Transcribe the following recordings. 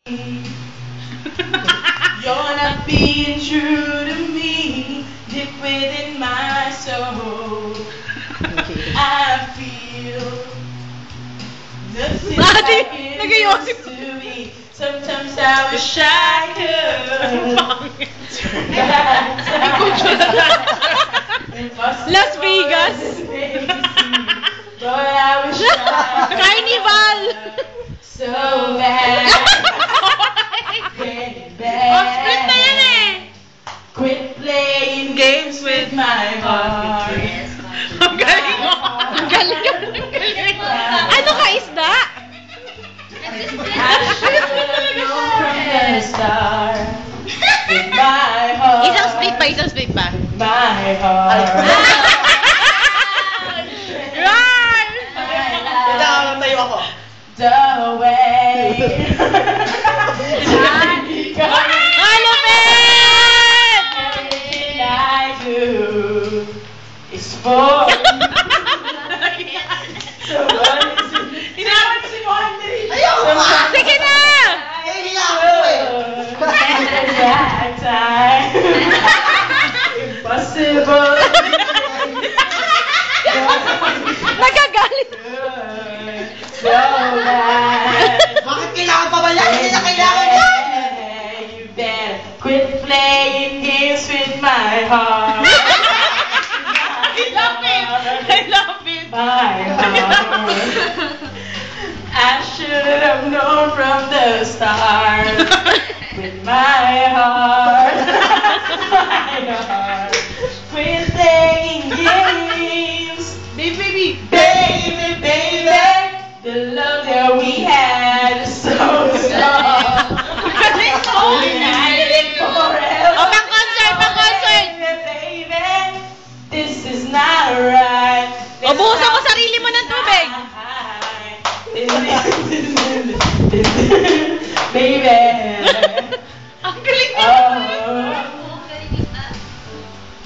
You're not being true to me, deep within my soul. I feel nothing like it used to be. Sometimes I wish I could turn back time. Las Vegas. But I wish I Carnival. so bad. Split na yan eh. Quit playing games with my heart. Ang galing mo. Ang galing. Ano ka, isda? I should have known from the start. With my heart. Isang split pa. My heart. Run! Tayo ako. The way. Halupin! Everything I do is for so what is it? Tinawag si Monday. Sige na! That time. Impossible. Nagagalit. So bad. Bakit kailangan pa ba yan? Hindi na kailangan yan! You better quit playing games with my heart. I love it. My heart. I should have known from the start. With my heart. My heart. Quit playing games. Baby. Baby. The love that we had is so strong. United forever. O, pang-concert. Baby, this is not right. O, buhusan mo sarili mo ng tubig. Baby. Ang galing niya.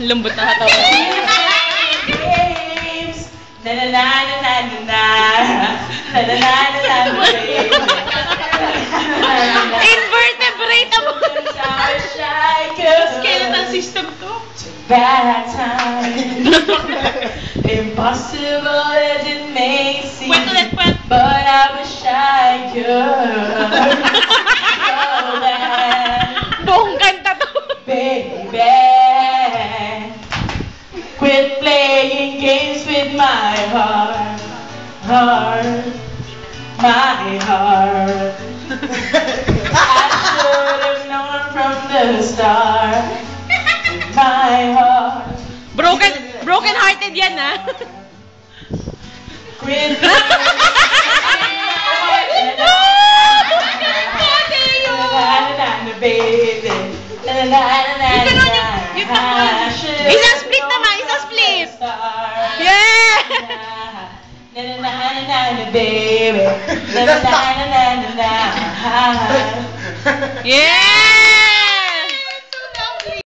Lambot na hataw. Games. Na na na na na na na. Na na na na na na, baby. Invertebrate ang mga. Skeletal system to. Bad time. Impossible as it may seem. But I wish I could. So bad. Buong kanta to. Baby, quit playing games with my heart. My heart. I should have known from the start. With my heart. Broken hearted yan, ha? Quit baby. Isang split naman, isang split. Yeah! Baby. Yeah!